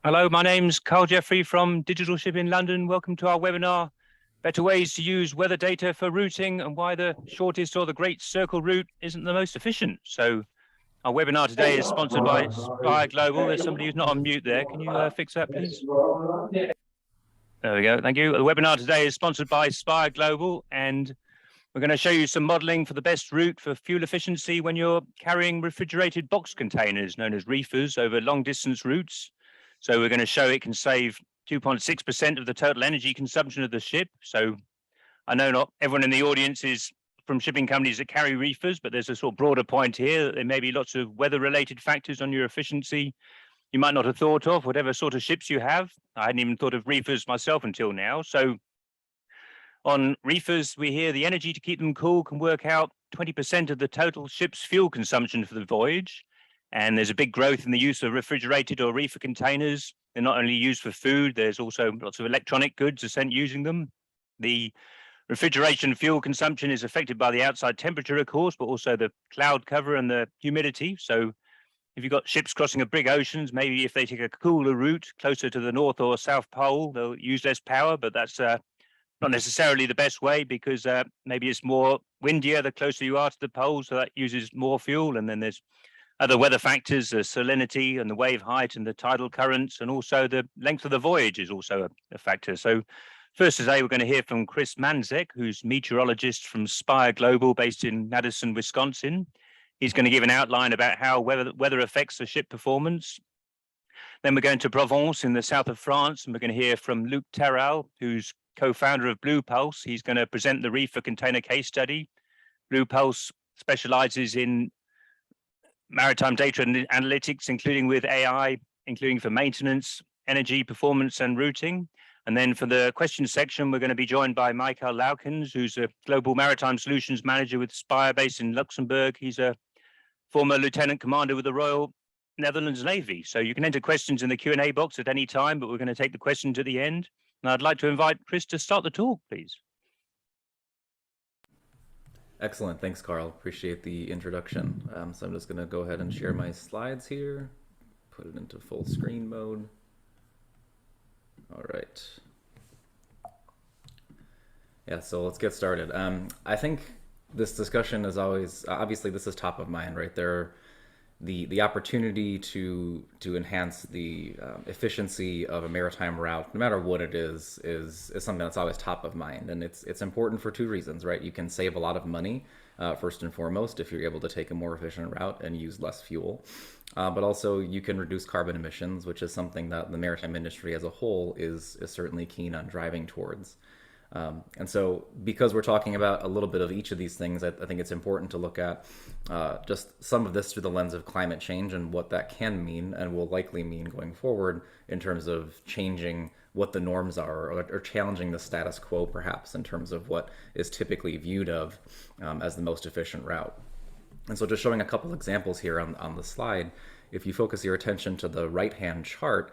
Hello, my name's Carl Jeffrey from Digital Shipping London. Welcome to our webinar, Better Ways to Use Weather Data for Routing and Why the Shortest or the Great Circle Route Isn't the Most Efficient. So our webinar today is sponsored by Spire Global. There's somebody who's not on mute there. Can you fix that, please? There we go. Thank you. The webinar today is sponsored by Spire Global, and we're going to show you some modeling for the best route for fuel efficiency when you're carrying refrigerated box containers known as reefers over long distance routes. So we're going to show it can save 2.6% of the total energy consumption of the ship. So I know not everyone in the audience is from shipping companies that carry reefers, but there's a sort of broader point here that there may be lots of weather-related factors on your efficiency you might not have thought of, whatever sort of ships you have. I hadn't even thought of reefers myself until now. So on reefers, we hear the energy to keep them cool can work out 20% of the total ship's fuel consumption for the voyage. And there's a big growth in the use of refrigerated or reefer containers. They're not only used for food, there's also lots of electronic goods are sent using them. The refrigeration fuel consumption is affected by the outside temperature, of course, but also the cloud cover and the humidity. So if you've got ships crossing a big oceans, maybe if they take a cooler route closer to the North or South Pole, they'll use less power, but that's not necessarily the best way because maybe it's more windier the closer you are to the pole, so that uses more fuel. And then there's other weather factors, the salinity and the wave height and the tidal currents, and also the length of the voyage is also a factor. So first today, we're going to hear from Chris Manzeck, who's meteorologist from Spire Global based in Madison, Wisconsin. He's going to give an outline about how weather affects the ship performance. Then we're going to Provence in the south of France, and we're going to hear from Luc Terral, who's co-founder of BluePulse. He's going to present the reefer container case study. BluePulse specializes in maritime data and analytics, including with AI, including for maintenance, energy, performance, and routing. And then for the question section, we're going to be joined by Michael Laukens, who's a global maritime solutions manager with Spire based in Luxembourg. He's a former lieutenant commander with the Royal Netherlands Navy. So you can enter questions in the Q&A box at any time, but we're going to take the questions at the end. And I'd like to invite Chris to start the talk, please. Excellent. Thanks, Carl. Appreciate the introduction. So I'm just going to go ahead and share my slides here, put it into full screen mode. All right. Yeah, so let's get started. I think this discussion is always, obviously this is top of mind, right? The opportunity to enhance the efficiency of a maritime route, no matter what it is something that's always top of mind. And it's important for two reasons, right? You can save a lot of money, first and foremost, if you're able to take a more efficient route and use less fuel. But also you can reduce carbon emissions, which is something that the maritime industry as a whole is certainly keen on driving towards. And so because we're talking about a little bit of each of these things, I think it's important to look at just some of this through the lens of climate change and what that can mean and will likely mean going forward in terms of changing what the norms are or challenging the status quo, perhaps, in terms of what is typically viewed of as the most efficient route. And so just showing a couple examples here on the slide, if you focus your attention to the right-hand chart,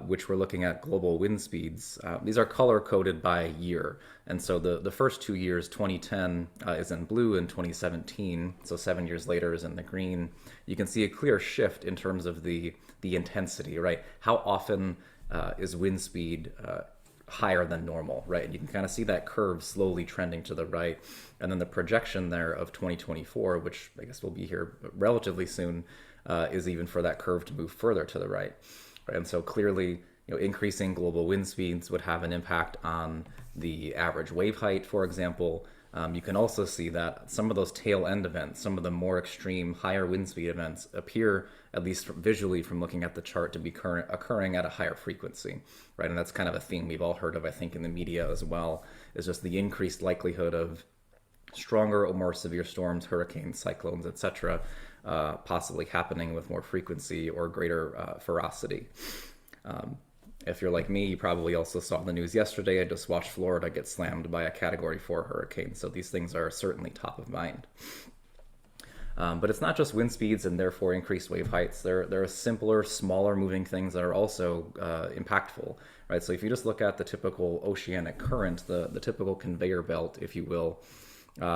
which we're looking at global wind speeds. These are color-coded by year. And so the first 2 years, 2010 is in blue and 2017, so 7 years later is in the green. You can see a clear shift in terms of the intensity, right? How often is wind speed higher than normal, right? And you can kind of see that curve slowly trending to the right. And then the projection there of 2024, which I guess will be here relatively soon, is even for that curve to move further to the right. And so clearly, increasing global wind speeds would have an impact on the average wave height, for example. You can also see that some of those tail end events, some of the more extreme higher wind speed events appear, at least visually from looking at the chart, to be occurring at a higher frequency, right? And that's kind of a theme we've all heard of, I think, in the media as well, is just the increased likelihood of stronger or more severe storms, hurricanes, cyclones, etc., possibly happening with more frequency or greater ferocity. If you're like me, you probably also saw the news yesterday. I just watched Florida get slammed by a Category 4 hurricane. So these things are certainly top of mind. But it's not just wind speeds and therefore increased wave heights. There are simpler, smaller moving things that are also impactful, right? So if you just look at the typical oceanic current, the typical conveyor belt, if you will,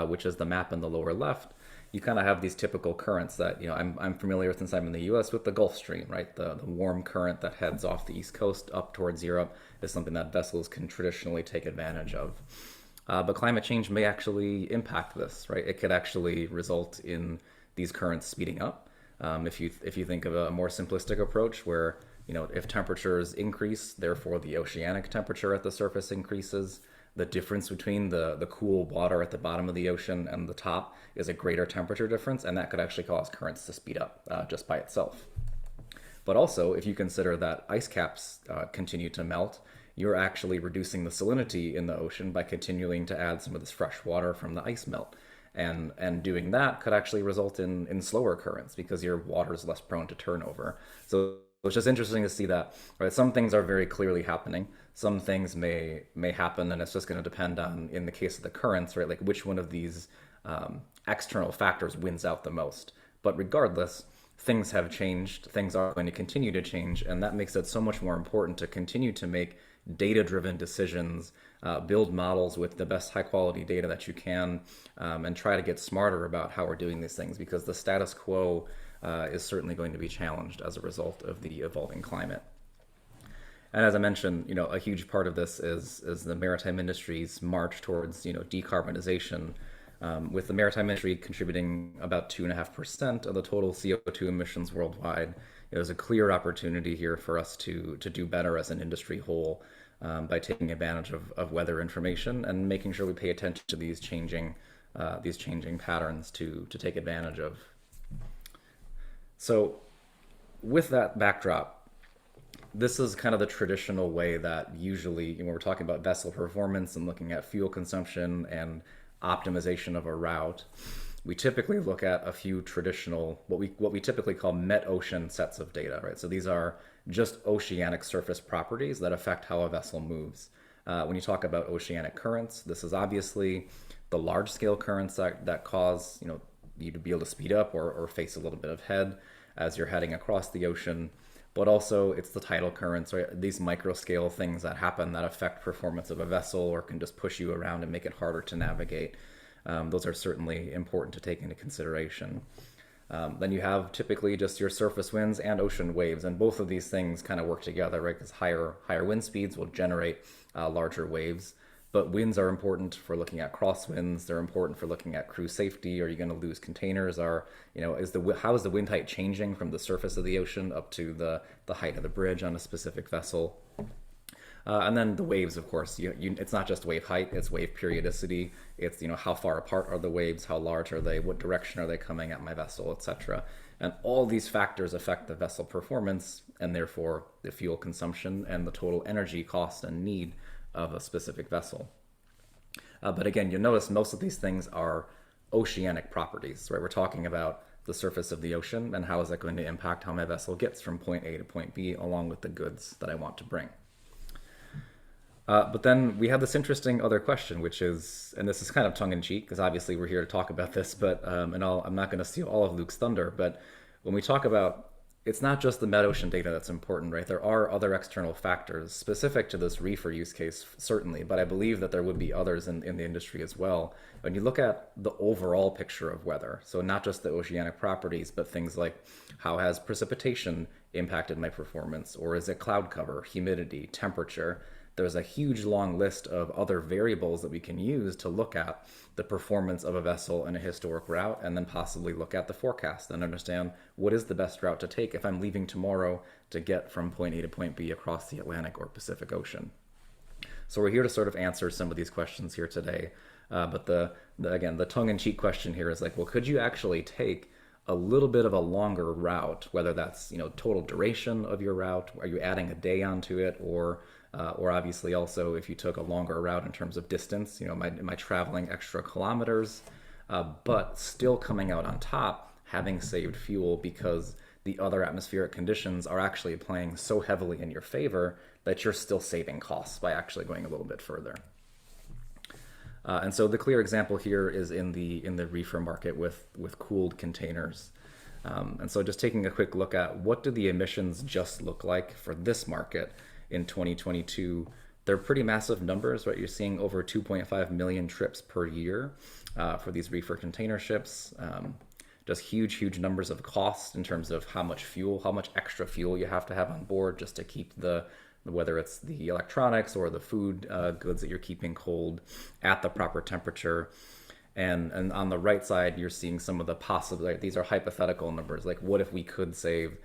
which is the map in the lower left, you kind of have these typical currents that, I'm familiar with since I'm in the US with the Gulf Stream, right? The warm current that heads off the East Coast up towards Europe is something that vessels can traditionally take advantage of. But climate change may actually impact this, right? It could actually result in these currents speeding up. If you think of a more simplistic approach where, if temperatures increase, therefore the oceanic temperature at the surface increases, the difference between the cool water at the bottom of the ocean and the top is a greater temperature difference, and that could actually cause currents to speed up just by itself. But also, if you consider that ice caps continue to melt, you're actually reducing the salinity in the ocean by continuing to add some of this fresh water from the ice melt. And doing that could actually result in slower currents because your water is less prone to turnover. So it's just interesting to see that, right? Some things are very clearly happening. Some things may happen, and it's just going to depend on, in the case of the currents, right, like which one of these external factors wins out the most. But regardless, things have changed. Things are going to continue to change, and that makes it so much more important to continue to make data-driven decisions, build models with the best high-quality data that you can, and try to get smarter about how we're doing these things, because the status quo is certainly going to be challenged as a result of the evolving climate. And as I mentioned, a huge part of this is the maritime industry's march towards, decarbonization, with the maritime industry contributing about 2.5% of the total CO2 emissions worldwide. There's a clear opportunity here for us to do better as an industry whole, by taking advantage of weather information and making sure we pay attention to these changing patterns to take advantage of. So with that backdrop, this is kind of the traditional way that usually, when we're talking about vessel performance and looking at fuel consumption and optimization of a route, we typically look at a few traditional, what we typically call met-ocean sets of data, right? So these are just oceanic surface properties that affect how a vessel moves. When you talk about oceanic currents, this is obviously the large-scale currents that cause, you to be able to speed up or face a little bit of head as you're heading across the ocean. But also it's the tidal currents, right? These micro-scale things that happen that affect performance of a vessel or can just push you around and make it harder to navigate. Those are certainly important to take into consideration. Then you have typically just your surface winds and ocean waves, and both of these things kind of work together, right? Because higher wind speeds will generate larger waves. But winds are important for looking at crosswinds. They're important for looking at crew safety. Are you going to lose containers? How is the wind height changing from the surface of the ocean up to the height of the bridge on a specific vessel? And then the waves, of course, it's not just wave height, it's wave periodicity. It's, how far apart are the waves? How large are they? What direction are they coming at my vessel, etc. And all these factors affect the vessel performance and therefore the fuel consumption and the total energy cost and need of a specific vessel. But again, you'll notice most of these things are oceanic properties, right? We're talking about the surface of the ocean and how is that going to impact how my vessel gets from point A to point B along with the goods that I want to bring. But then we have this interesting other question, which is, and this is kind of tongue-in-cheek because obviously we're here to talk about this, but I'm not going to steal all of Luke's thunder, but when we talk about, it's not just the met-ocean data that's important, right? There are other external factors specific to this reefer use case, certainly, but I believe that there would be others in the industry as well. When you look at the overall picture of weather, so not just the oceanic properties, but things like how has precipitation impacted my performance, or is it cloud cover, humidity, temperature? There's a huge long list of other variables that we can use to look at the performance of a vessel in a historic route, and then possibly look at the forecast and understand what is the best route to take if I'm leaving tomorrow to get from point A to point B across the Atlantic or Pacific Ocean. So we're here to sort of answer some of these questions here today. But again, the tongue-in-cheek question here is like, well, could you actually take a little bit of a longer route, whether that's, total duration of your route, are you adding a day onto it, or obviously also if you took a longer route in terms of distance, am I traveling extra kilometers, but still coming out on top, having saved fuel because the other atmospheric conditions are actually playing so heavily in your favor that you're still saving costs by actually going a little bit further. And so the clear example here is in the reefer market with cooled containers. And so just taking a quick look at what do the emissions just look like for this market in 2022, they're pretty massive numbers, right? You're seeing over 2.5 million trips per year. for these reefer container ships. Just huge numbers of cost in terms of how much fuel, how much extra fuel you have to have on board just to keep whether it's the electronics or the food goods that you're keeping cold at the proper temperature. And on the right side, you're seeing some of the possible, like, these are hypothetical numbers. Like, what if we could save,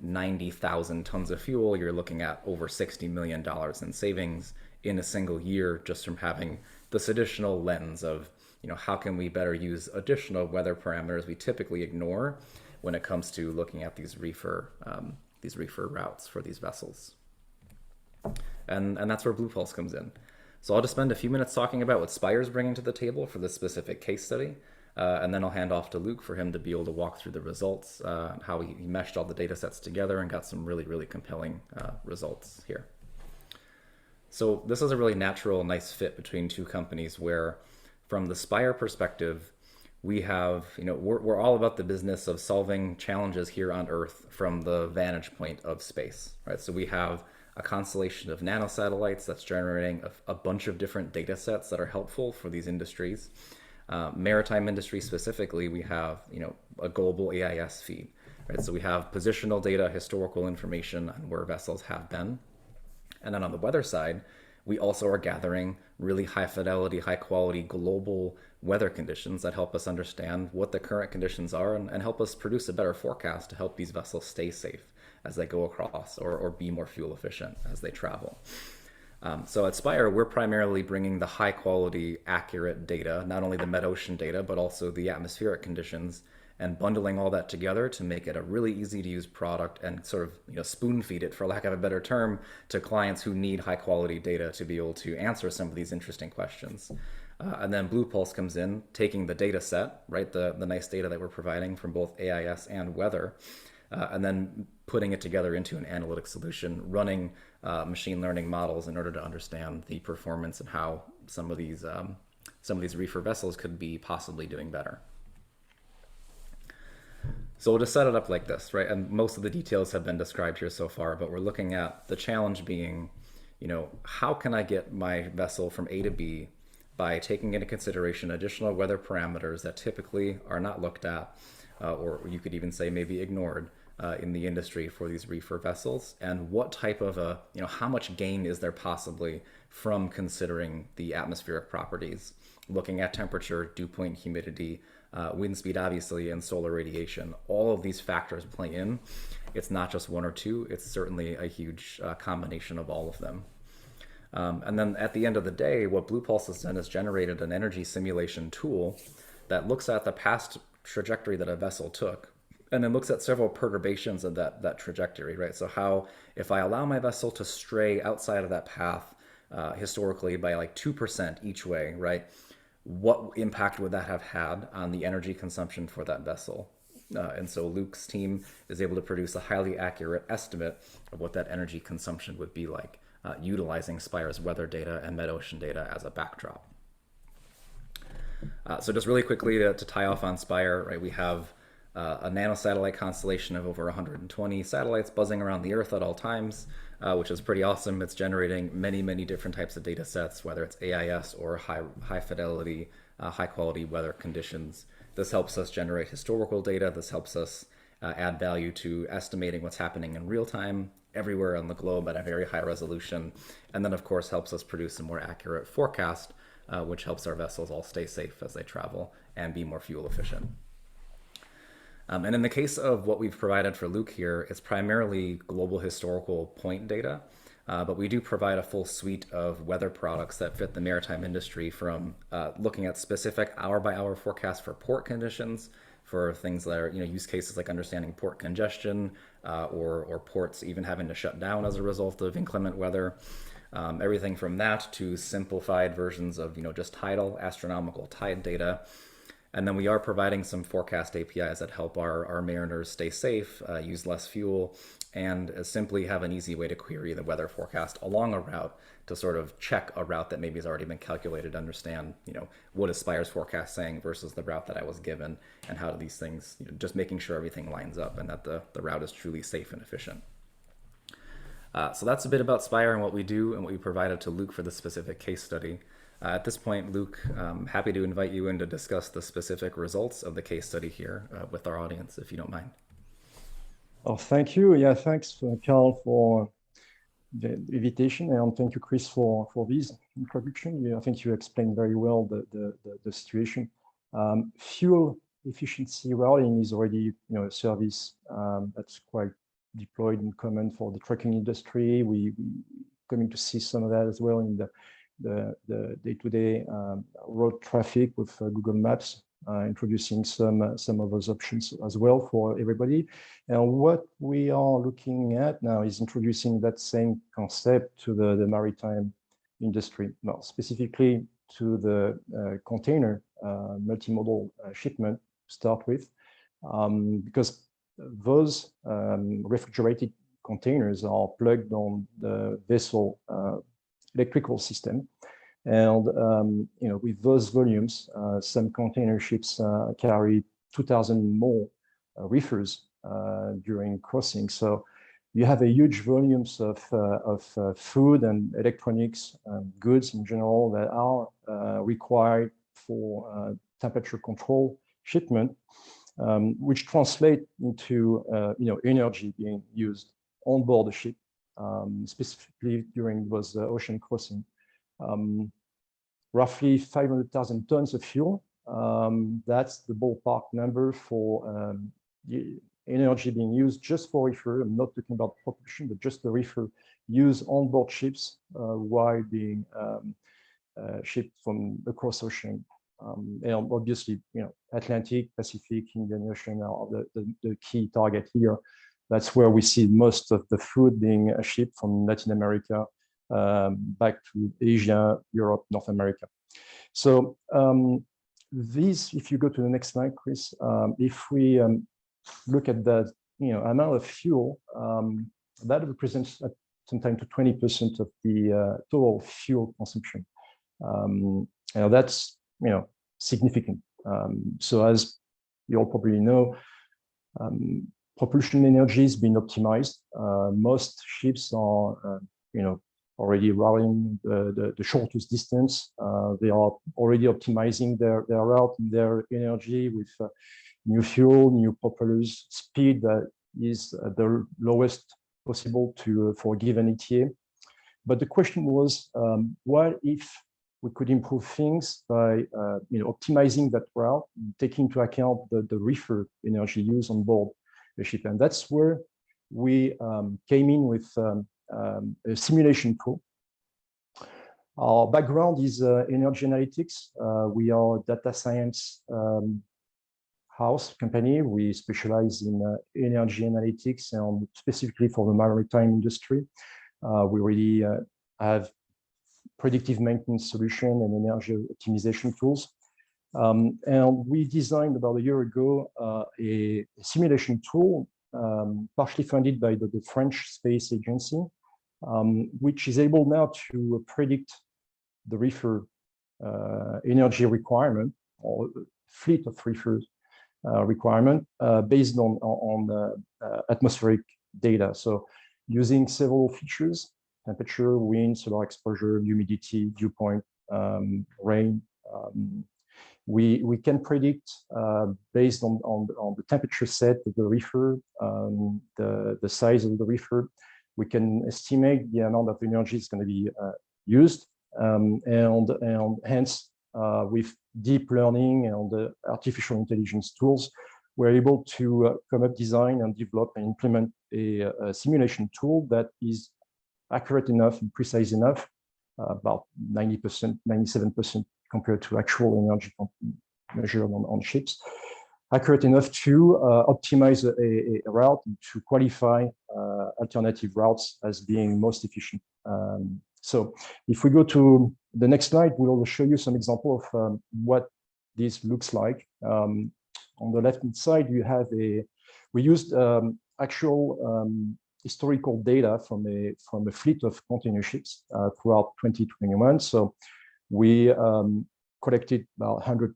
90,000 tons of fuel? You're looking at over $60 million in savings in a single year just from having this additional lens of, how can we better use additional weather parameters we typically ignore when it comes to looking at these reefer routes for these vessels. And that's where BluePulse comes in. So I'll just spend a few minutes talking about what Spire's bringing to the table for this specific case study, and then I'll hand off to Luke for him to be able to walk through the results, how he meshed all the data sets together and got some really compelling results here. So this is a really natural, nice fit between two companies where, from the Spire perspective, we have, we're all about the business of solving challenges here on Earth from the vantage point of space, right? So we have a constellation of nanosatellites that's generating a bunch of different data sets that are helpful for these industries. Maritime industry specifically, we have, a global AIS feed, right? So we have positional data, historical information on where vessels have been. And then on the weather side, we also are gathering really high fidelity, high quality global weather conditions that help us understand what the current conditions are and help us produce a better forecast to help these vessels stay safe as they go across or be more fuel efficient as they travel. So at Spire, we're primarily bringing the high quality, accurate data, not only the mid-ocean data, but also the atmospheric conditions, and bundling all that together to make it a really easy to use product and sort of spoon feed it, for lack of a better term, to clients who need high quality data to be able to answer some of these interesting questions. And then BluePulse comes in, taking the data set, right, the nice data that we're providing from both AIS and weather, and then putting it together into an analytic solution, running machine learning models in order to understand the performance and how some of these reefer vessels could be possibly doing better. So we'll just set it up like this, right? And most of the details have been described here so far, but we're looking at the challenge being, how can I get my vessel from A to B by taking into consideration additional weather parameters that typically are not looked at, or you could even say maybe ignored in the industry for these reefer vessels, and what type of how much gain is there possibly from considering the atmospheric properties, looking at temperature, dew point, humidity, wind speed, obviously, and solar radiation. All of these factors play in. It's not just one or two. It's certainly a huge combination of all of them. And then at the end of the day, what BluePulse has done is generated an energy simulation tool that looks at the past trajectory that a vessel took, and then looks at several perturbations of that trajectory, right? So how, if I allow my vessel to stray outside of that path historically by like 2% each way, right? What impact would that have had on the energy consumption for that vessel? And so Luke's team is able to produce a highly accurate estimate of what that energy consumption would be like, utilizing Spire's weather data and mid-ocean data as a backdrop. So just really quickly to tie off on Spire, right? We have a nanosatellite constellation of over 120 satellites buzzing around the Earth at all times, which is pretty awesome. It's generating many different types of data sets, whether it's AIS or high fidelity, high quality weather conditions. This helps us generate historical data. This helps us add value to estimating what's happening in real time everywhere on the globe at a very high resolution. And then, of course, helps us produce a more accurate forecast, which helps our vessels all stay safe as they travel and be more fuel efficient. And in the case of what we've provided for Luke here, it's primarily global historical point data, but we do provide a full suite of weather products that fit the maritime industry, from looking at specific hour-by-hour forecasts for port conditions, for things that are, use cases like understanding port congestion, or ports even having to shut down as a result of inclement weather. Everything from that to simplified versions of, just tidal, astronomical tide data. And then we are providing some forecast APIs that help our mariners stay safe, use less fuel, and simply have an easy way to query the weather forecast along a route to sort of check a route that maybe has already been calculated to understand, what is Spire's forecast saying versus the route that I was given, and how do these things, just making sure everything lines up and that the route is truly safe and efficient. So that's a bit about Spire and what we do and what we provided to Luke for this specific case study. At this point, Luke, I'm happy to invite you in to discuss the specific results of the case study here with our audience, if you don't mind. Oh, thank you. Yeah, thanks, Carl, for the invitation, and thank you, Chris, for this introduction. I think you explained very well the situation. Fuel efficiency routing is already a service that's quite deployed and common for the trucking industry. We coming to see some of that as well in the day-to-day road traffic with Google Maps, introducing some of those options as well for everybody. And what we are looking at now is introducing that same concept to the maritime industry, well, specifically to the container multimodal shipment to start with, because those refrigerated containers are plugged on the vessel electrical system. And with those volumes, some container ships carry 2,000 more reefers during crossing. So you have a huge volumes of food and electronics goods in general that are required for temperature control shipment, which translate into energy being used on board the ship, specifically during those ocean crossing. Roughly 500,000 tons of fuel. That's the ballpark number for the energy being used just for reefer. I'm not talking about propulsion, but just the reefer used on board ships while being shipped from across ocean. And obviously, Atlantic, Pacific, Indian Ocean are the key target here. That's where we see most of the food being shipped from Latin America back to Asia, Europe, North America. So these, if you go to the next slide, Chris, if we look at the amount of fuel, that represents sometimes to 20% of the total fuel consumption. That's significant. So as you all probably know, propulsion energy has been optimized. Most ships are already routing the shortest distance. They are already optimizing their route and their energy with new fuel, new propellers, speed that is the lowest possible for a given ETA. But the question was, what if we could improve things by optimizing that route, taking into account the reefer energy used on board the ship? And that's where we came in with a simulation tool. Our background is energy analytics. We are a data science house company. We specialize in energy analytics and specifically for the maritime industry. We really have predictive maintenance solution and energy optimization tools. And we designed about a year ago a simulation tool, partially funded by the French Space Agency, which is able now to predict the reefer energy requirement or fleet of reefers requirement based on atmospheric data. So using several features: temperature, wind, solar exposure, humidity, dew point, rain. We can predict based on the temperature set of the reefer, the size of the reefer. We can estimate the amount of energy is going to be used, and hence with deep learning and artificial intelligence tools, we're able to come up, design, and develop and implement a simulation tool that is accurate enough and precise enough, about 90%, 97% compared to actual energy measured on ships, accurate enough to optimize a route and to qualify alternative routes as being most efficient. So if we go to the next slide, we'll show you some example of what this looks like. On the left-hand side, you have we used actual historical data from a fleet of container ships throughout 2021. So we collected about 100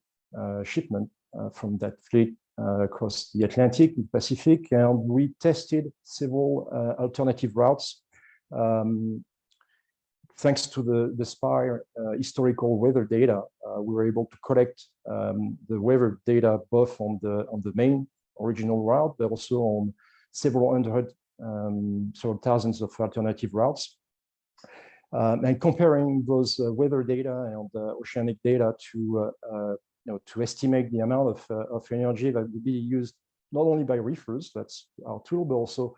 shipments from that fleet across the Atlantic and Pacific, and we tested several alternative routes thanks to the Spire historical weather data, we were able to collect the weather data both on the main original route, but also on several hundred, several thousands of alternative routes. And comparing those weather data and oceanic data to to estimate the amount of energy that would be used not only by reefers, that's our tool, but also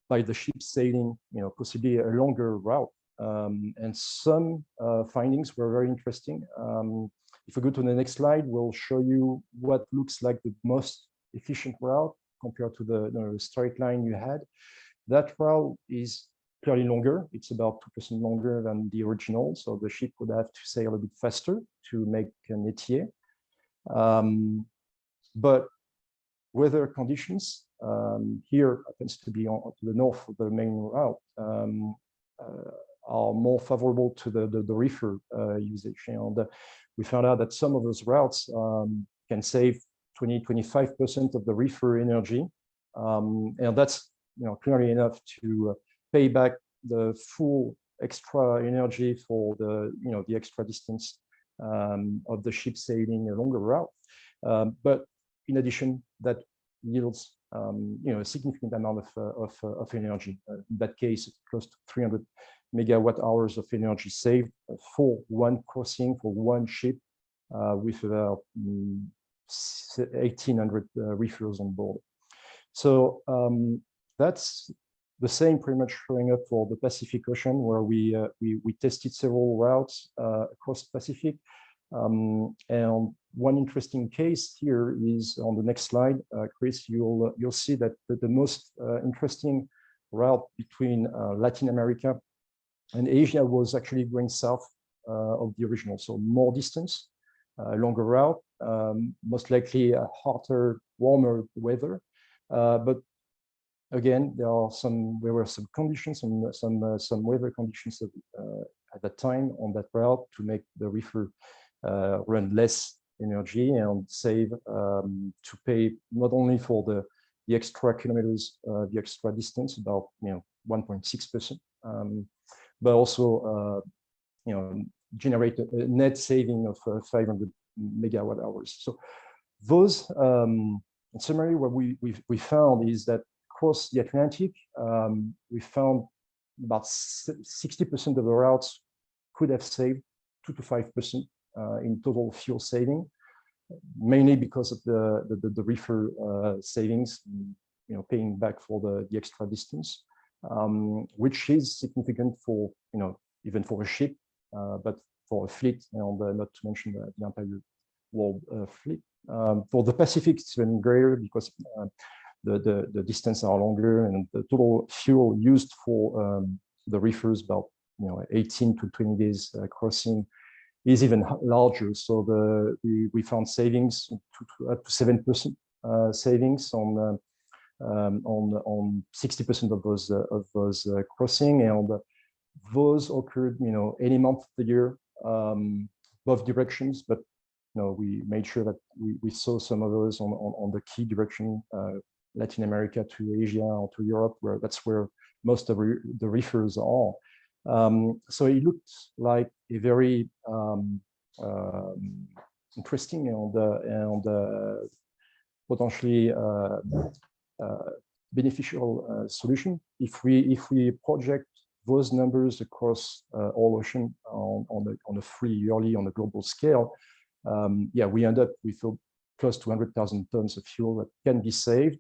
by the ship sailing, possibly a longer route. And some findings were very interesting. If we go to the next slide, we'll show you what looks like the most efficient route compared to the straight line you had. That route is clearly longer. It's about 2% longer than the original. So the ship would have to sail a bit faster to make an ETA. But weather conditions here happens to be to the north of the main route, are more favorable to the reefer usage. And we found out that some of those routes can save 20–25% of the reefer energy. And that's clearly enough to pay back the full extra energy for the extra distance of the ship sailing a longer route. But in addition, that yields a significant amount of energy. In that case, close to 300 megawatt hours of energy saved for one crossing, for one ship, with about 1,800 reefers on board. So that's the same pretty much showing up for the Pacific Ocean, where we tested several routes across the Pacific. And one interesting case here is on the next slide, Chris. You'll see that the most interesting route between Latin America and Asia was actually going south of the original, so more distance, longer route, most likely a hotter, warmer weather. But again, there were some conditions, some weather conditions at that time on that route to make the reefer run less energy and save, to pay not only for the extra kilometers, the extra distance, about 1.6%, but also generate a net saving of 500 megawatt hours. So those, in summary, what we found is that across the Atlantic, we found about 60% of the routes could have saved 2 to 5% in total fuel saving, mainly because of the reefer savings, paying back for the extra distance, which is significant for even for a ship, but for a fleet, and not to mention the entire world fleet. For the Pacific, it's even greater because the distance are longer, and the total fuel used for the reefers, about 18 to 20 days crossing, is even larger. So we found savings up to 7% savings on 60% of those crossing, and those occurred any month of the year, both directions. But we made sure that we saw some of those on the key direction, Latin America to Asia or to Europe, that's where most of the reefers are. So it looked like a very interesting and potentially beneficial solution if we project those numbers across all ocean on a free yearly on a global scale. We end up with close to 100,000 tons of fuel that can be saved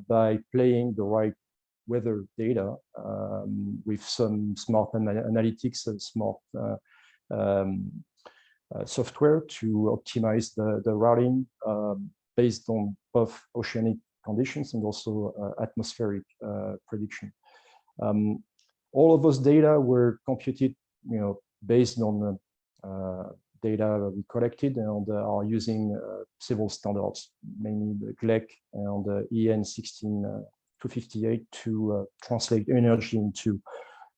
by playing the right weather data with some smart analytics and smart software to optimize the routing based on both oceanic conditions and also atmospheric prediction. All of those data were computed, based on data we collected, and are using several standards, mainly the GLEC and the EN 16258 to translate energy into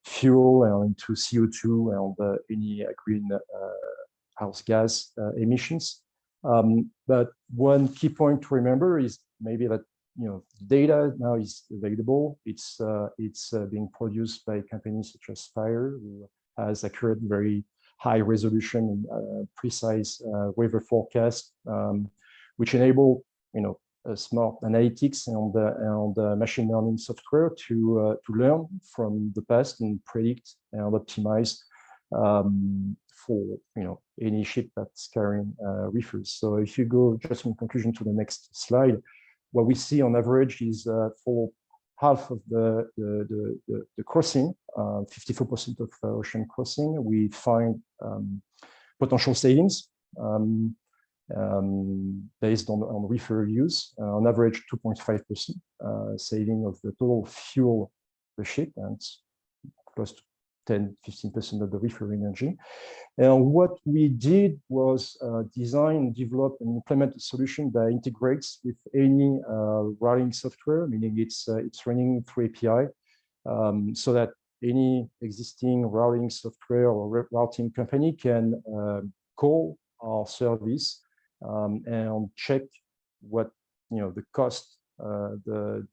fuel and into CO2 and any greenhouse gas emissions. But one key point to remember is maybe that data now is available. It's being produced by companies such as Spire, who has accurate, very high resolution and precise weather forecast, which enable smart analytics and machine learning software to learn from the past and predict and optimize for any ship that's carrying reefers. So if you go just in conclusion to the next slide, what we see on average is for half of the crossing, 54% of ocean crossing, we find potential savings based on reefer use, on average 2.5% saving of the total fuel per ship, and close to 10-15% of the reefer energy. And what we did was design, develop, and implement a solution that integrates with any routing software, meaning it's running through API, so that any existing routing software or routing company can call our service and check what the cost, the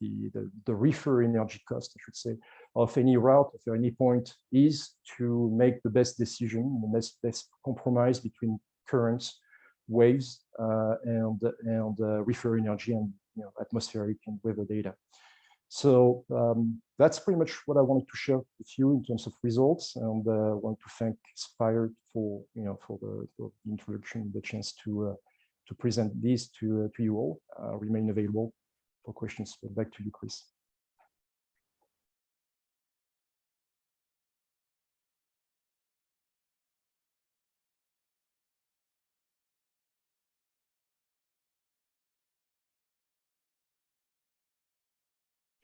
reefer energy cost, I should say, of any route at any point is, to make the best decision, the best compromise between currents, waves, and reefer energy and atmospheric and weather data. So that's pretty much what I wanted to share with you in terms of results, and I want to thank Spire for the introduction, the chance to present this to you all. Remain available for questions. Back to you, Chris.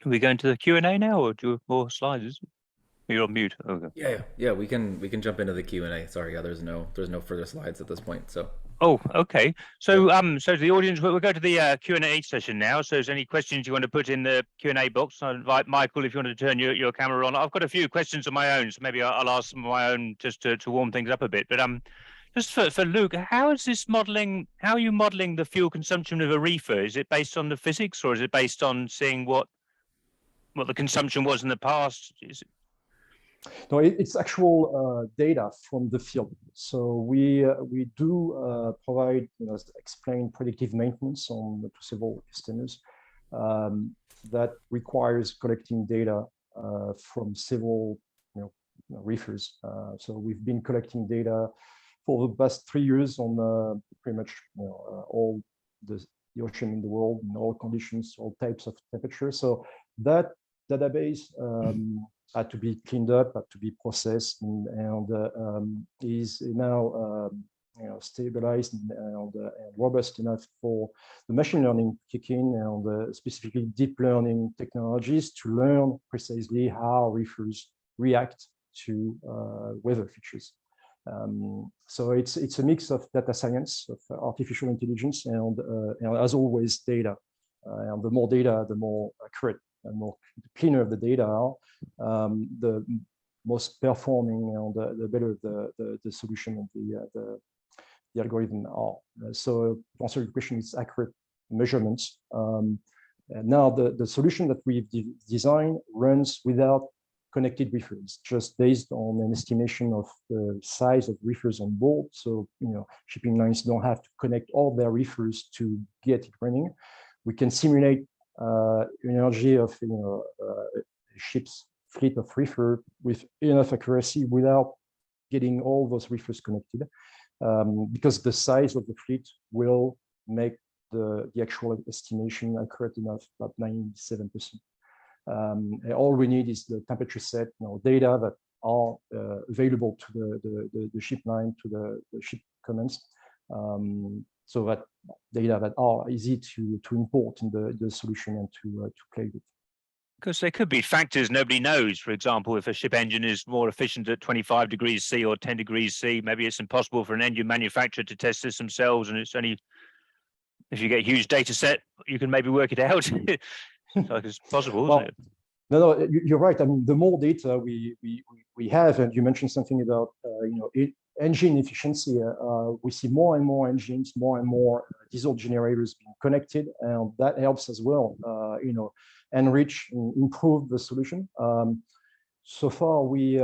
Can we go into the Q&A now, or do more slides? You're on mute. Okay. Yeah. We can jump into the Q&A. Sorry, yeah. There's no further slides at this point. So. Oh, okay. So so the audience, we'll go to the Q&A session now. So, is there any questions you want to put in the Q&A box? I'll invite Michael if you want to turn your camera on. I've got a few questions of my own, so maybe I'll ask some of my own just to warm things up a bit. But just for Luke, how is this modeling? How are you modeling the fuel consumption of a reefer? Is it based on the physics, or is it based on seeing what the consumption was in the past? No, it's actual data from the field. So we do provide, explain predictive maintenance to several customers that requires collecting data from several reefers. So we've been collecting data for the past 3 years on pretty much all the ocean in the world, in all conditions, all types of temperature. So that database had to be cleaned up, had to be processed, and is now stabilized and robust enough for the machine learning to kick in, and specifically deep learning technologies to learn precisely how reefers react to weather features. So it's a mix of data science, of artificial intelligence, and as always, data. And the more data, the more accurate and more cleaner the data are, the most performing and the better the solution of the algorithm are. So to answer your question, it's accurate measurements. And now the solution that we've designed runs without connected reefers, just based on an estimation of the size of reefers on board. So shipping lines don't have to connect all their reefers to get it running. We can simulate energy of a ship's fleet of reefer with enough accuracy without getting all those reefers connected, because the size of the fleet will make the actual estimation accurate enough, about 97%. All we need is the temperature set, data that are available to the ship line, to the ship commands, so that data that are easy to import in the solution and to play with. Because there could be factors nobody knows. For example, if a ship engine is more efficient at 25 degrees C or 10 degrees C, maybe it's impossible for an engine manufacturer to test this themselves, and it's only if you get a huge data set, you can maybe work it out. Like it's possible, well, isn't it? No, you're right. I mean, the more data we have, and you mentioned something about engine efficiency. We see more and more engines, more and more diesel generators being connected, and that helps as well. Enrich, improve the solution. So far, we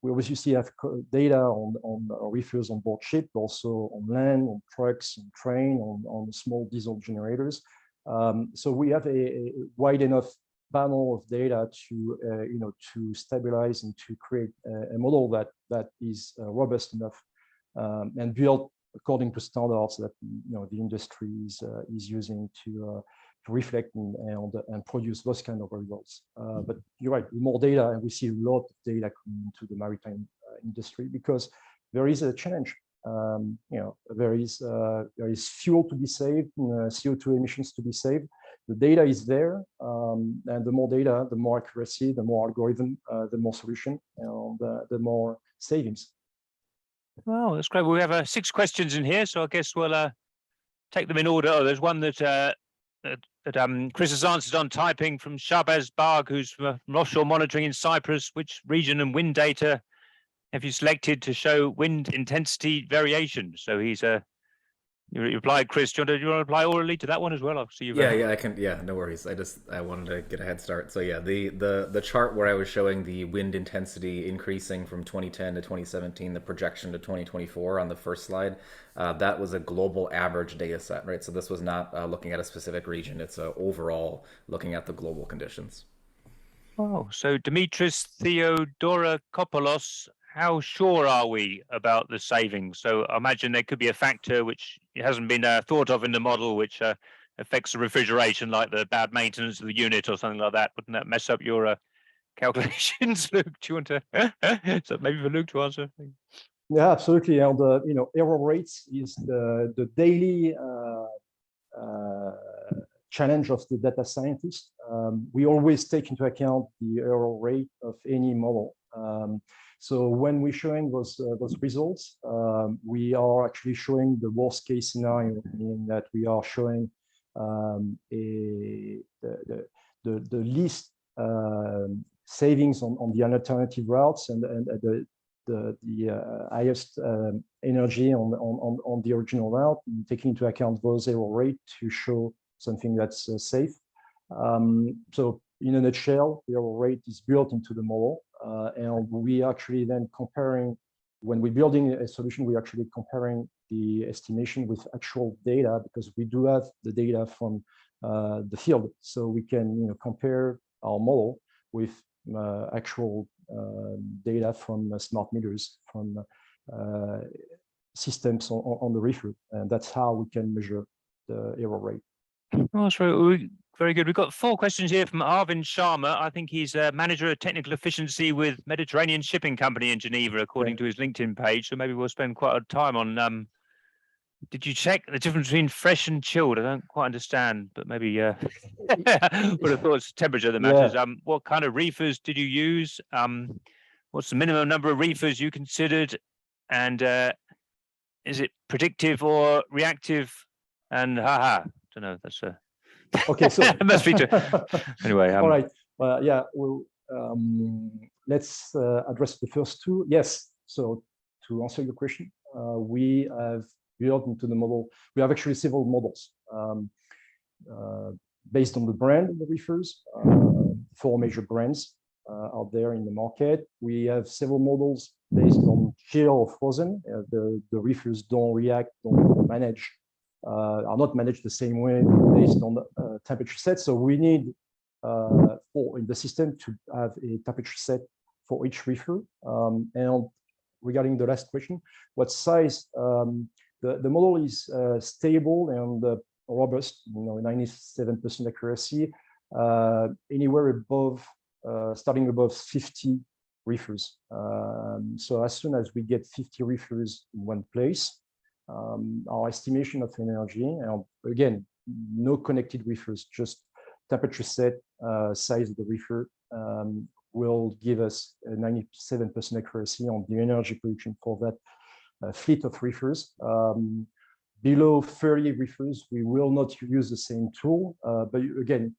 obviously have data on reefers on board ship, also on land, on trucks, on train, on small diesel generators. So we have a wide enough panel of data to stabilize and to create a model that is robust enough and built according to standards that the industry is using to reflect and produce those kind of results. But you're right, more data, and we see a lot of data coming into the maritime industry because there is a challenge. There is fuel to be saved, CO2 emissions to be saved. The data is there, and the more data, the more accuracy, the more algorithm, the more solution, and the more savings. Well, that's great. We have 6 questions in here, so I guess we'll take them in order. Oh, there's one that Chris has answered on typing from Shabaz Barg, who's from offshore monitoring in Cyprus. Which region and wind data have you selected to show wind intensity variation? So he's you replied, Chris. Do you want to reply orally to that one as well? I'll see you. Yeah, I can. Yeah, no worries. I wanted to get a head start. So yeah, the chart where I was showing the wind intensity increasing from 2010 to 2017, the projection to 2024 on the first slide, that was a global average data set, right? So this was not looking at a specific region. It's overall looking at the global conditions. Oh, so Dimitris Theodorakopoulos, how sure are we about the savings? So I imagine there could be a factor which hasn't been thought of in the model, which affects the refrigeration, like the bad maintenance of the unit or something like that. Wouldn't that mess up your calculations, Luke? Do you want to? So maybe for Luke to answer. Yeah, absolutely. And error rates is the daily challenge of the data scientist. We always take into account the error rate of any model. So when we're showing those results, we are actually showing the worst case scenario, meaning that we are showing the least savings on the alternative routes and the highest energy on the original route, taking into account those error rate to show something that's safe. So in a nutshell, the error rate is built into the model, and we actually then comparing, when we're building a solution, we're actually comparing the estimation with actual data, because we do have the data from the field, so we can compare our model with actual data from smart meters, from systems on the reefer, and that's how we can measure the error rate. Oh, that's very good. We've got 4 questions here from Arvind Sharma. I think he's a manager of technical efficiency with Mediterranean Shipping Company in Geneva, according to his LinkedIn page. So maybe we'll spend quite a time on. Did you check the difference between fresh and chilled? I don't quite understand, but maybe would have thought it's temperature that matters. Yeah. What kind of reefers did you use? What's the minimum number of reefers you considered? And is it predictive or reactive? And I don't know. That's okay. So must be true. Anyway. All right. Yeah. Well, let's address the first 2. Yes. So to answer your question, we have built into the model. We have actually several models based on the brand of the reefers. 4 major brands out there in the market. We have several models based on chill or frozen. The reefers don't react, don't manage. Are not managed the same way based on the temperature set. So we need in the system to have a temperature set for each reefer. And regarding the last question, what size? The model is stable and robust, 97% accuracy, anywhere above, starting above 50 reefers. So as soon as we get 50 reefers in one place, our estimation of energy, and again, no connected reefers, just temperature set, size of the reefer, will give us a 97% accuracy on the energy prediction for that fleet of reefers. Below 30 reefers, we will not use the same tool, but again,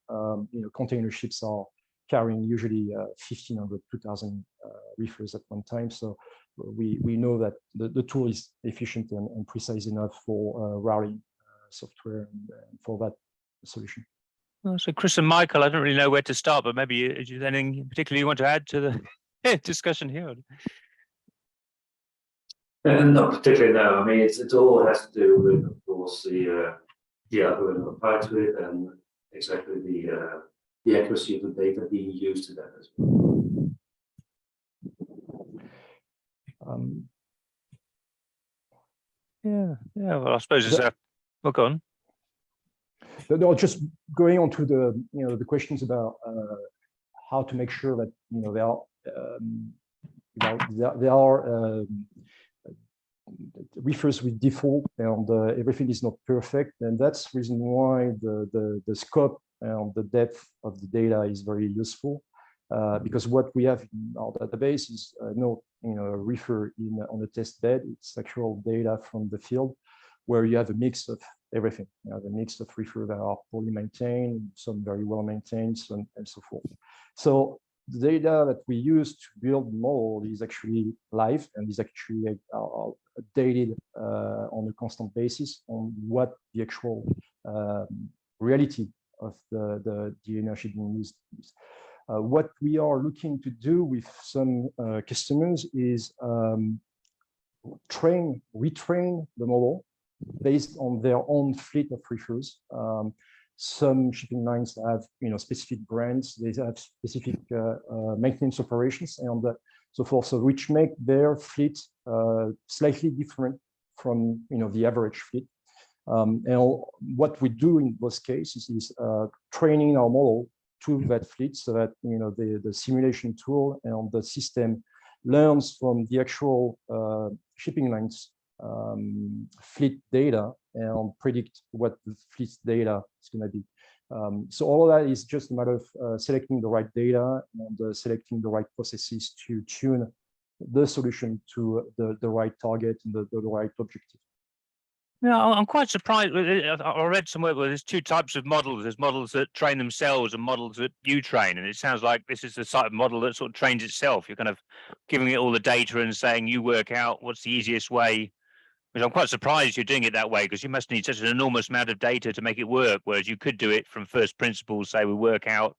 container ships carrying usually 1,500, 2,000 reefers at one time. So we know that the tool is efficient and precise enough for routing software and for that solution. Well, so Chris and Michael, I don't really know where to start, but maybe is there anything particularly you want to add to the discussion here? Not particularly, no. I mean, it all has to do with, of course, the algorithm applied to it and exactly the accuracy of the data being used to that as well. Yeah. Well, I suppose it's look on. No, just going on to the questions about how to make sure that there are reefers with default and everything is not perfect, and that's the reason why the scope and the depth of the data is very useful, because what we have in our database is not a reefer on a test bed. It's actual data from the field where you have a mix of everything. You have a mix of reefers that are poorly maintained, some very well maintained, and so forth. So the data that we use to build the model is actually live and is actually updated on a constant basis on what the actual reality of the energy being used is. What we are looking to do with some customers is retrain the model based on their own fleet of reefers. Some shipping lines have specific brands, they have specific maintenance operations and so forth, so which make their fleet slightly different from the average fleet. And what we do in those cases is training our model to that fleet so that the simulation tool and the system learns from the actual shipping lines fleet data and predict what the fleet's data is going to be. So all of that is just a matter of selecting the right data and selecting the right processes to tune the solution to the right target and the right objective. Yeah, I'm quite surprised. I read somewhere where there's two types of models. There's models that train themselves and models that you train. And it sounds like this is the type of model that sort of trains itself. You're kind of giving it all the data and saying you work out what's the easiest way. Which I'm quite surprised you're doing it that way, because you must need such an enormous amount of data to make it work, whereas you could do it from first principles. Say we work out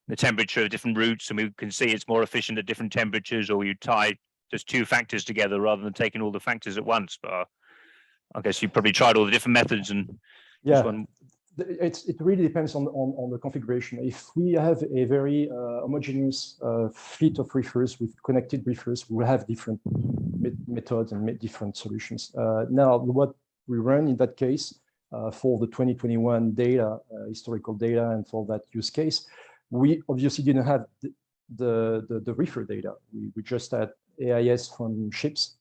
the temperature of different routes and we can see it's more efficient at different temperatures, or you tie just two factors together rather than taking all the factors at once. But I guess you probably tried all the different methods and it really depends on the configuration. If we have a very homogeneous fleet of reefers with connected reefers, we will have different methods and different solutions. Now, what we run in that case for the 2021 data, historical data, and for that use case, we obviously didn't have the reefer data. We just had AIS from ships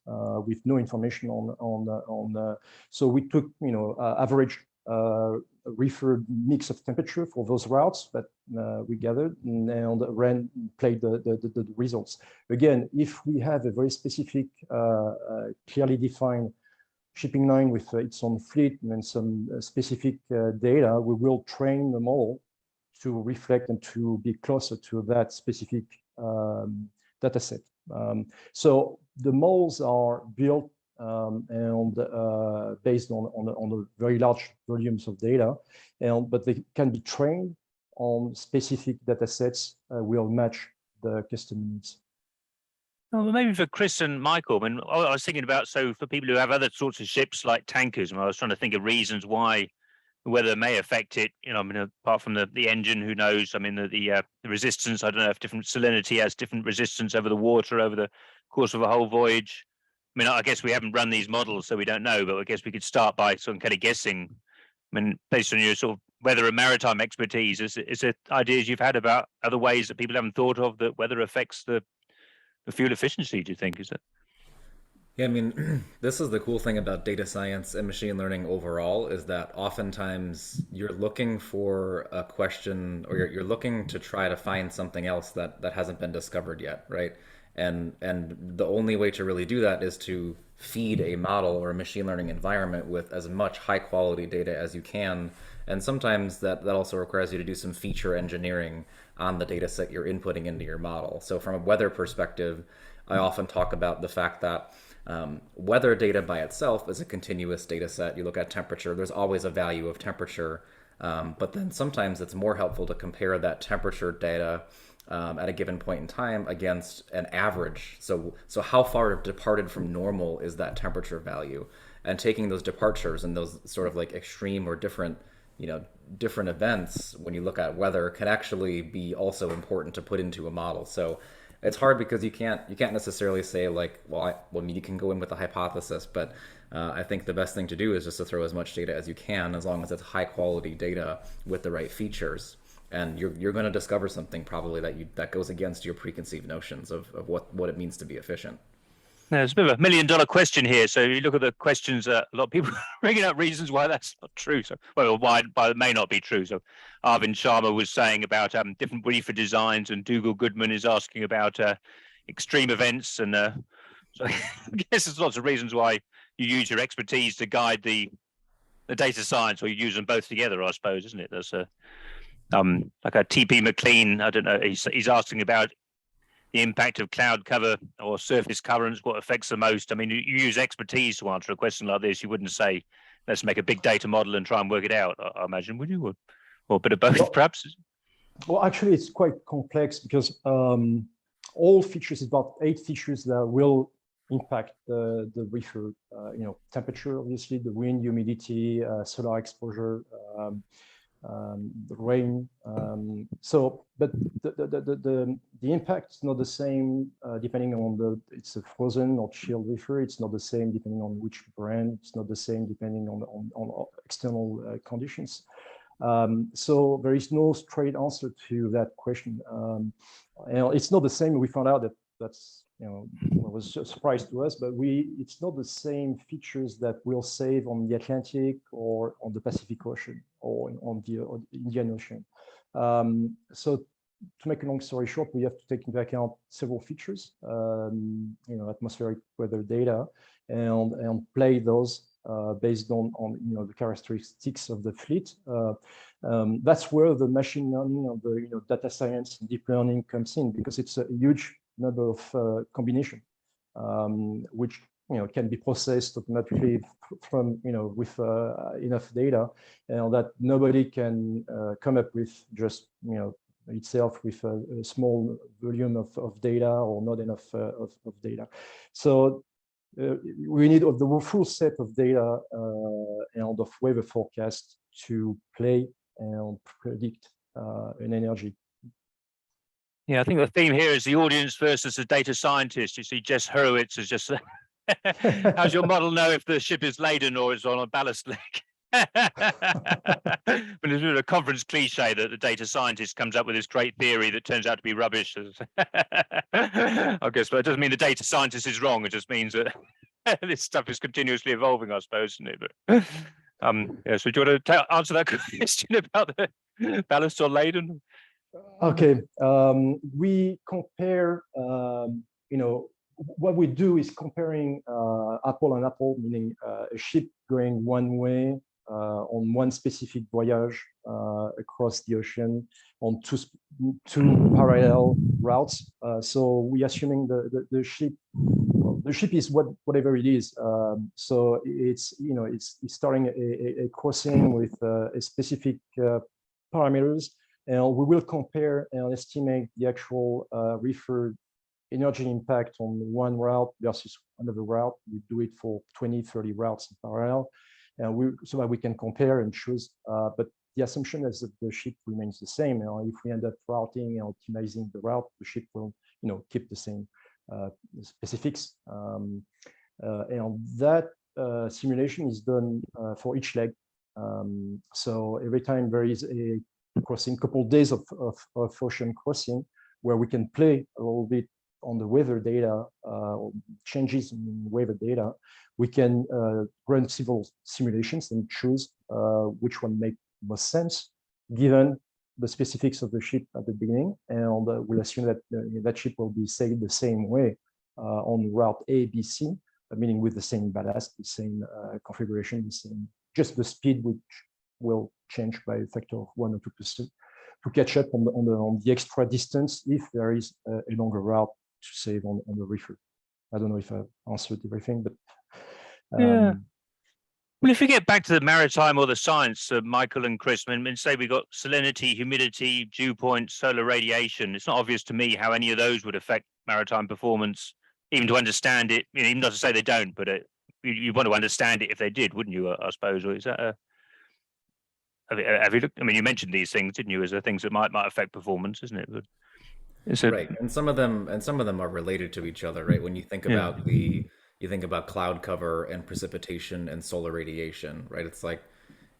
with no information on. So we took average reefer mix of temperature for those routes that we gathered and played the results. Again, if we have a very specific, clearly defined shipping line with its own fleet and some specific data, we will train the model to reflect and to be closer to that specific data set. So the models are built and based on the very large volumes of data, but they can be trained on specific data sets will match the customer needs. Well, maybe for Chris and Michael, I mean, I was thinking about, so for people who have other sorts of ships like tankers, I was trying to think of reasons why the weather may affect it. I mean, apart from the engine, who knows? I mean, the resistance, I don't know if different salinity has different resistance over the water over the course of a whole voyage. I mean, I guess we haven't run these models, so we don't know, but I guess we could start by sort of kind of guessing. I mean, based on your sort of weather and maritime expertise, is it ideas you've had about other ways that people haven't thought of that weather affects the fuel efficiency, do you think, is it? Yeah, I mean, this is the cool thing about data science and machine learning overall, is that oftentimes you're looking for a question, or you're looking to try to find something else that hasn't been discovered yet, right? And the only way to really do that is to feed a model or a machine learning environment with as much high quality data as you can And sometimes that also requires you to do some feature engineering on the data set you're inputting into your model. So from a weather perspective, I often talk about the fact that weather data by itself is a continuous data set. You look at temperature, there's always a value of temperature. But then sometimes it's more helpful to compare that temperature data at a given point in time against an average. So how far departed from normal is that temperature value? And taking those departures and those sort of like extreme or different events when you look at weather can actually be also important to put into a model. So it's hard because you can't necessarily say like, you can go in with a hypothesis, but I think the best thing to do is just to throw as much data as you can, as long as it's high quality data with the right features. And you're going to discover something probably that goes against your preconceived notions of what it means to be efficient. Now, it's a bit of a $1 million question here. So you look at the questions, a lot of people bringing up reasons why that's not true. So, why it may not be true. So Arvind Sharma was saying about different reefer designs, and Dougal Goodman is asking about extreme events. And so I guess there's lots of reasons why you use your expertise to guide the data science, or you use them both together, I suppose, isn't it? There's like a TP McLean, I don't know, he's asking about the impact of cloud cover or surface currents, what affects the most. I mean, you use expertise to answer a question like this. You wouldn't say, let's make a big data model and try and work it out, I imagine, would you? Or a bit of both, perhaps? Well, actually, it's quite complex because all features, about 8 features that will impact the reefer, temperature, obviously, the wind, humidity, solar exposure, the rain. But the impact is not the same depending on it's a frozen or chilled reefer. It's not the same depending on which brand. It's not the same depending on external conditions. So there is no straight answer to that question. And it's not the same. We found out that's was a surprise to us, but it's not the same features that we'll save on the Atlantic or on the Pacific Ocean or on the Indian Ocean. So to make a long story short, we have to take into account several features, atmospheric weather data, and play those based on the characteristics of the fleet. That's where the machine learning of the data science and deep learning comes in, because it's a huge number of combination, which can be processed automatically from with enough data, and that nobody can come up with just itself with a small volume of data or not enough of data. So we need the full set of data and of weather forecast to play and predict an energy. Yeah, I think the theme here is the audience versus the data scientist. You see, Jess Hurwitz is just, how's your model know if the ship is laden or is on a ballast leg? But it's a conference cliche that the data scientist comes up with this great theory that turns out to be rubbish. I guess, but it doesn't mean the data scientist is wrong. It just means that this stuff is continuously evolving, I suppose, isn't it? But, so do you want to answer that question about the ballast or laden? Okay, we compare, what we do is comparing apple and apple, meaning a ship going one way on one specific voyage across the ocean on two parallel routes. So we assuming the ship, the ship is whatever it is. So it's starting a crossing with a specific parameters. And we will compare and estimate the actual reefer energy impact on one route versus another route. We do it for 20, 30 routes in parallel, and so that we can compare and choose. But the assumption is that the ship remains the same. If we end up routing and optimizing the route, the ship will keep the same specifics. And that simulation is done for each leg. So every time there is a crossing, couple days of ocean crossing, where we can play a little bit on the weather data, changes in weather data, we can run several simulations and choose which one makes most sense given the specifics of the ship at the beginning, and we'll assume that that ship will be sailed the same way on route A, B, C, meaning with the same ballast, the same configuration, the same, just the speed which will change by a factor of 1 or 2% to catch up on the extra distance if there is a longer route to save on the reefer. I don't know if I've answered everything, but yeah. Well, if we get back to the maritime or the science, Michael and Chris, I mean, say we got salinity, humidity, dew point, solar radiation. It's not obvious to me how any of those would affect maritime performance, even to understand it. You know, even not to say they don't, but you want to understand it if they did, wouldn't you? I suppose, or is that have you looked? I mean, you mentioned these things, didn't you, as things that might affect performance, isn't it? But right, and some of them are related to each other, right? When you think about you think about cloud cover and precipitation and solar radiation, right? It's like,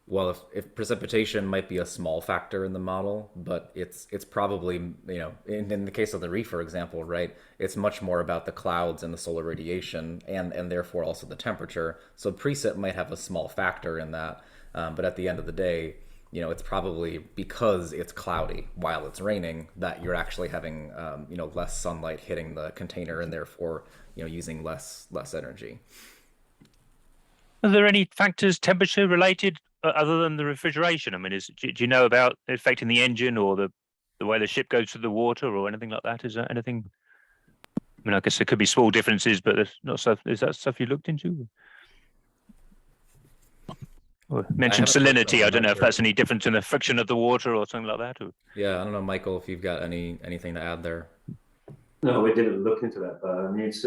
well, if precipitation might be a small factor in the model, but it's probably, you know, in the case of the reef, for example, right? It's much more about the clouds and the solar radiation and therefore also the temperature. So precip might have a small factor in that, but at the end of the day, you know, it's probably because it's cloudy while it's raining that you're actually having, you know, less sunlight hitting the container and therefore, you know, using less energy. Are there any factors temperature related other than the refrigeration? I mean, do you know about affecting the engine or the way the ship goes through the water or anything like that? Is there anything? I mean, I guess there could be small differences, but there's not stuff. Is that stuff you looked into? Or mentioned salinity. I don't know if that's any different in the friction of the water or something like that. Or... Yeah, I don't know, Michael, if you've got anything to add there. No, we didn't look into that, but I mean, it's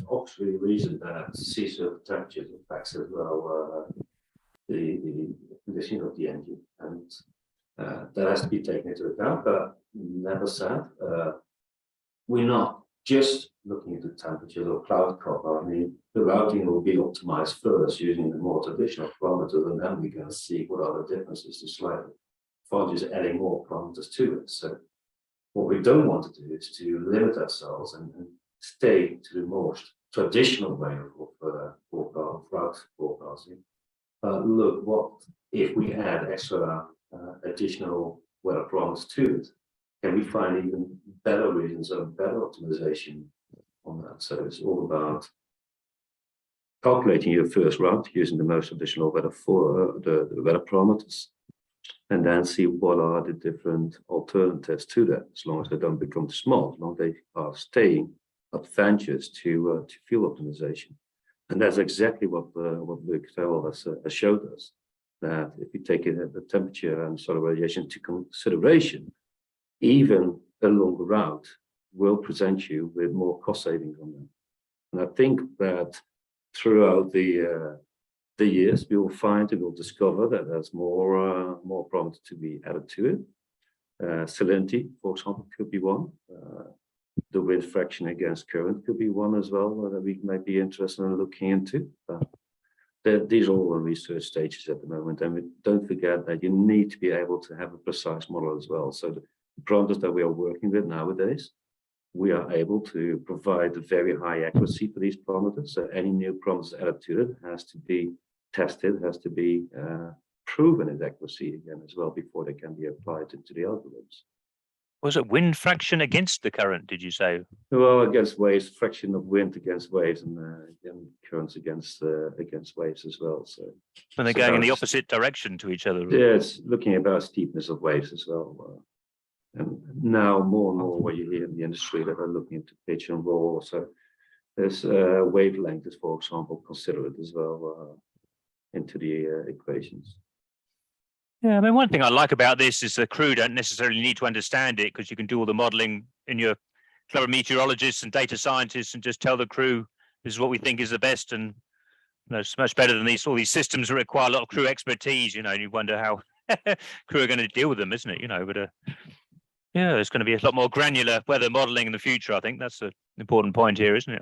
obviously a reason that sea surface temperature affects as well the condition of the engine, and that has to be taken into account. But never said, we're not just looking at the temperatures or cloud cover. I mean, the routing will be optimized first using the more traditional parameters, and then we're going to see what are the differences to slightly for just adding more parameters to it. So what we don't want to do is to limit ourselves and stay to the most traditional way of route forecasting. Look, what if we add extra additional weather parameters to it? Can we find even better reasons or better optimization on that? So it's all about calculating your first route using the most additional weather for the weather parameters, and then see what are the different alternatives to that, as long as they don't become too small, as long as they are staying advantageous to fuel optimization. And that's exactly what Terral has showed us, that if you take the temperature and solar radiation into consideration, even a longer route will present you with more cost savings on them. And I think that throughout the years, we will discover that there's more parameters to be added to it. Salinity, for example, could be one. The wind fraction against current could be one as well that we might be interested in looking into. These are all in research stages at the moment, and we don't forget that you need to be able to have a precise model as well. So the parameters that we are working with nowadays, we are able to provide a very high accuracy for these parameters. So any new parameters added to it has to be tested, has to be proven its accuracy again as well before they can be applied into the algorithms. Was it wind fraction against the current, did you say? Well, against waves, fraction of wind against waves, and currents against waves as well. So when they're going in the opposite direction to each other. Yeah, it's looking about steepness of waves as well. And now more and more what you hear in the industry that are looking into pitch and roll. So there's wavelength is, for example, considered as well into the equations. Yeah, I mean, one thing I like about this is the crew don't necessarily need to understand it, because you can do all the modeling in your clever meteorologists and data scientists and just tell the crew this is what we think is the best, and you know, it's much better than all these systems that require a lot of crew expertise. You know, and you wonder how crew are going to deal with them, isn't it? You know, but yeah, there's going to be a lot more granular weather modeling in the future. I think that's an important point here, isn't it?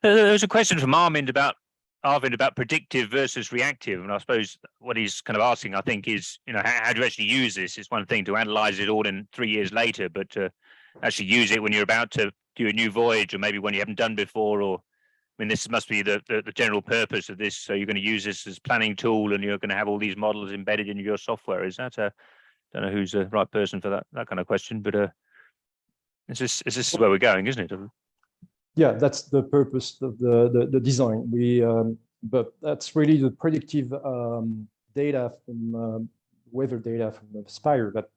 There was a question from Arvind about predictive versus reactive, and I suppose what he's kind of asking, I think, is, you know, how do you actually use this? It's one thing to analyze it all in 3 years later, but to actually use it when you're about to do a new voyage, or maybe when you haven't done before. Or, I mean, this must be the general purpose of this. So you're going to use this as planning tool, and you're going to have all these models embedded in your software. Is that don't know who's the right person for that kind of question, but this is where we're going, isn't it? Yeah, that's the purpose of the design. We but that's really the predictive data from weather data from the Spire that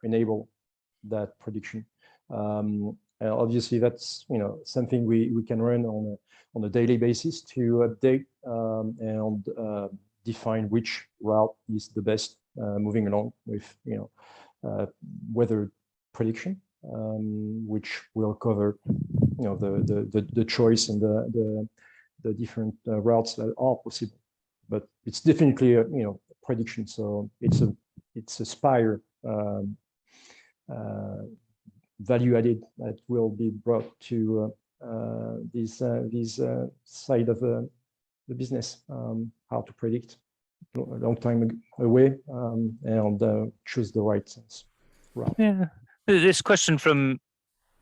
enable that prediction. Obviously, that's something we can run on a daily basis to update and define which route is the best moving along with weather prediction, which will cover the choice and the different routes that are possible. But it's definitely a prediction, so it's a Spire value added that will be brought to this side of the business, how to predict a long time away and choose the right sense route. Yeah, this question from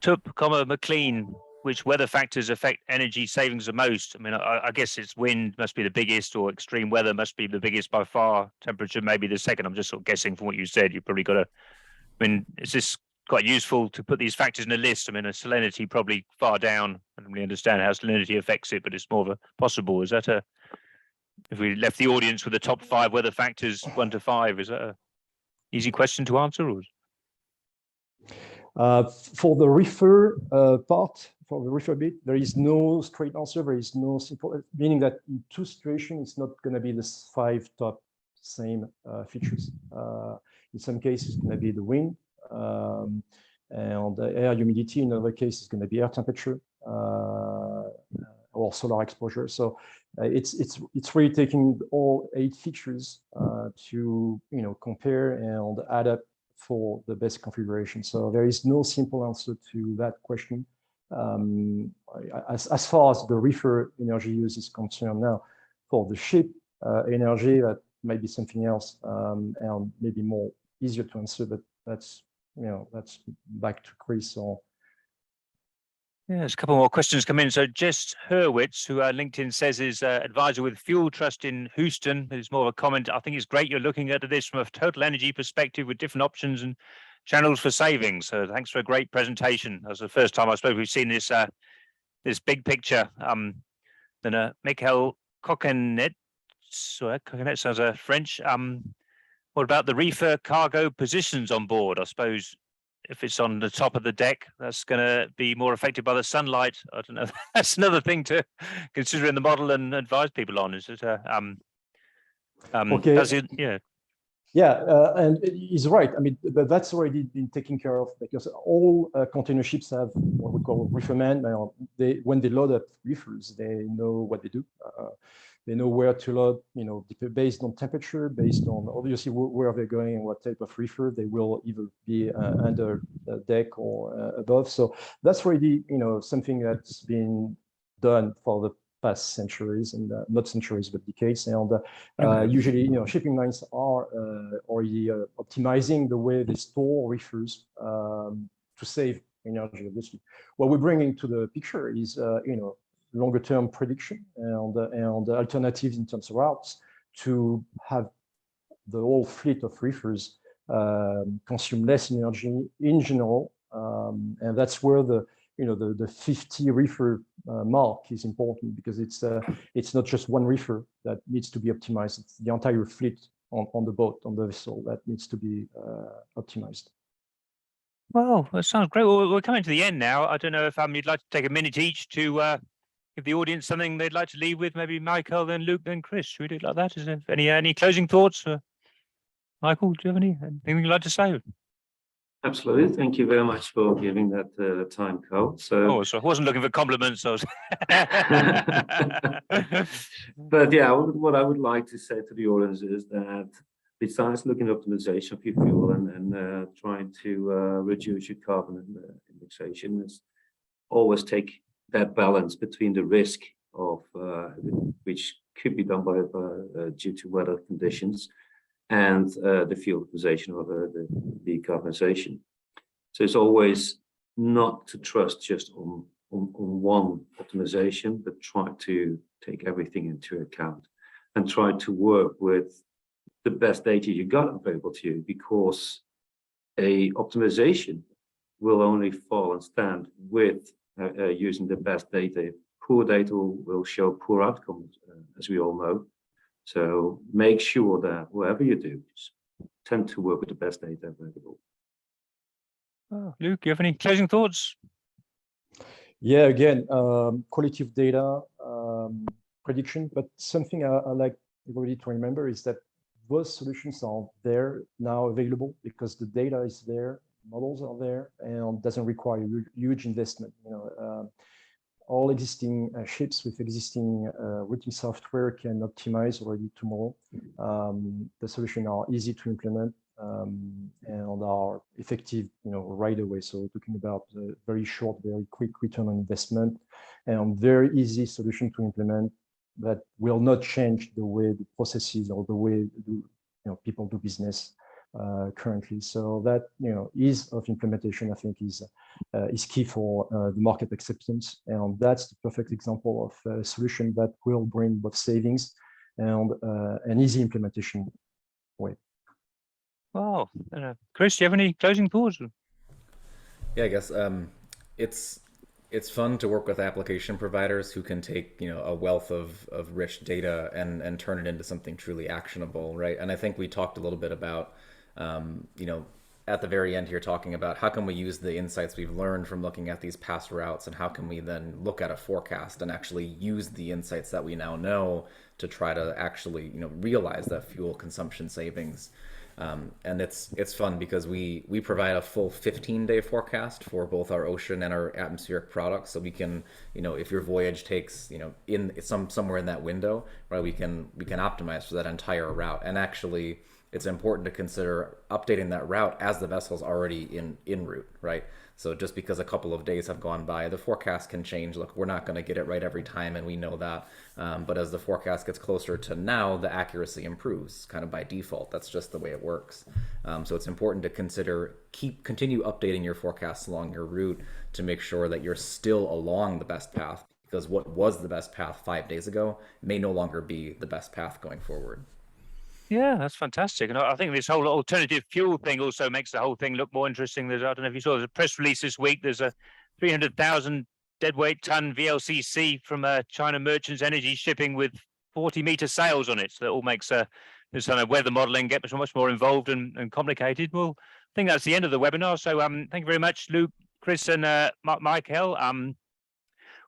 Tup, McLean, which weather factors affect energy savings the most? I mean, I guess it's wind must be the biggest, or extreme weather must be the biggest by far. Temperature maybe the second. I'm just sort of guessing from what you said. You've probably got to. I mean, is this quite useful to put these factors in a list? I mean, a salinity probably far down. I don't really understand how salinity affects it, but it's more of a possible. Is that if we left the audience with the top 5 weather factors, 1 to 5, is that a easy question to answer? Or? For the reefer part, for the reefer bit, there is no straight answer. There is no simple, meaning that in 2 situations, it's not going to be the 5 top same features. In some cases, it's going to be the wind and the air humidity. In other cases, it's going to be air temperature or solar exposure. So it's really taking all 8 features to compare and add up for the best configuration. So there is no simple answer to that question. As far as the reefer energy use is concerned now, for the ship energy, that might be something else and maybe more easier to answer, but that's back to Chris. Or yeah, there's a couple more questions come in. So Jess Hurwitz, who LinkedIn says is advisor with Fuel Trust in Houston, is more of a comment. I think it's great you're looking at this from a total energy perspective with different options and channels for savings. So thanks for a great presentation. That's the first time I suppose we've seen this this big picture. Then Michael Coquenet, Coquenet sounds French. What about the reefer cargo positions on board? I suppose if it's on the top of the deck, that's going to be more affected by the sunlight. I don't know. That's another thing to consider in the model and advise people on. Is it? Okay. Does it? Yeah. Yeah, and he's right. I mean, that's already been taken care of because all container ships have what we call reefermen. When they load up reefers, they know what they do. They know where to load, based on temperature, based on obviously where they're going and what type of reefer. They will either be under the deck or above. So that's already, something that's been done for the past centuries, and not centuries, but decades. And usually, shipping lines are already optimizing the way they store reefers to save energy, obviously. What we're bringing to the picture is, longer term prediction and alternatives in terms of routes to have the whole fleet of reefers consume less energy in general. And that's where the 50 reefer mark is important, because it's not just one reefer that needs to be optimized. It's the entire fleet on the boat, on the vessel, that needs to be optimized. Well, that sounds great. Well, we're coming to the end now. I don't know if you'd like to take a minute each to give the audience something they'd like to leave with. Maybe Michael, then Luke, then Chris. Should we do it like that? Is there any closing thoughts? Michael, do you have anything you'd like to say? Absolutely. Thank you very much for giving that time, Carl. So I wasn't looking for compliments. I was But yeah, what I would like to say to the audience is that besides looking at optimization of your fuel and trying to reduce your carbon indexation, is always take that balance between the risk of which could be done by due to weather conditions and the fuel optimization or the decarbonization. So it's always not to trust just on one optimization, but try to take everything into account and try to work with the best data you got available to you, because a optimization will only fall and stand with using the best data poor data will show poor outcomes, as we all know. So make sure that whatever you do, just tend to work with the best data available. Luke, you have any closing thoughts? Yeah, again, quality of data, prediction, but something I like everybody to remember is that those solutions are there now available because the data is there, models are there, and doesn't require huge investment. All existing ships with existing routing software can optimize already tomorrow. The solutions are easy to implement and are effective, right away. So talking about very short, very quick return on investment, and very easy solution to implement that will not change the way the processes or the way people do business currently. So that ease of implementation, I think, is key for the market acceptance, and that's the perfect example of a solution that will bring both savings and an easy implementation way. Wow, Chris, do you have any closing thoughts? Yeah, I guess it's fun to work with application providers who can take a wealth of rich data and turn it into something truly actionable, right? And I think we talked a little bit about at the very end here, talking about how can we use the insights we've learned from looking at these past routes, and how can we then look at a forecast and actually use the insights that we now know to try to actually realize that fuel consumption savings. And it's fun because we provide a full 15-day forecast for both our ocean and our atmospheric products. So we can, if your voyage takes, in somewhere in that window, right, we can optimize for that entire route. And actually, it's important to consider updating that route as the vessel's already en route, right? So just because a couple of days have gone by, the forecast can change. Look, we're not going to get it right every time, and we know that. But as the forecast gets closer to now, the accuracy improves kind of by default. That's just the way it works. So it's important to consider, continue updating your forecasts along your route to make sure that you're still along the best path, because what was the best path 5 days ago may no longer be the best path going forward. Yeah, that's fantastic. And I think this whole alternative fuel thing also makes the whole thing look more interesting. I don't know if you saw, there's a press release this week. There's a 300,000 deadweight ton VLCC from China Merchants Energy shipping with 40-meter sails on it. So that all makes this kind of weather modeling get much more involved and complicated. Well, I think that's the end of the webinar. So thank you very much, Luke, Chris, and Michael.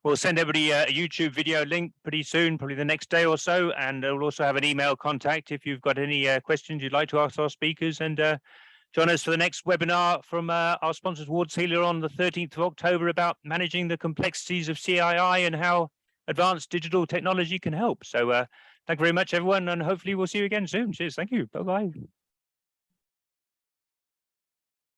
We'll send everybody a YouTube video link pretty soon, probably the next day or so, and we'll also have an email contact if you've got any questions you'd like to ask our speakers. And join us for the next webinar from our sponsors, Ward Sealer, on the 13th of October about managing the complexities of CII and how advanced digital technology can help. So thank you very much, everyone, and hopefully we'll see you again soon. Cheers. Thank you. Bye-bye.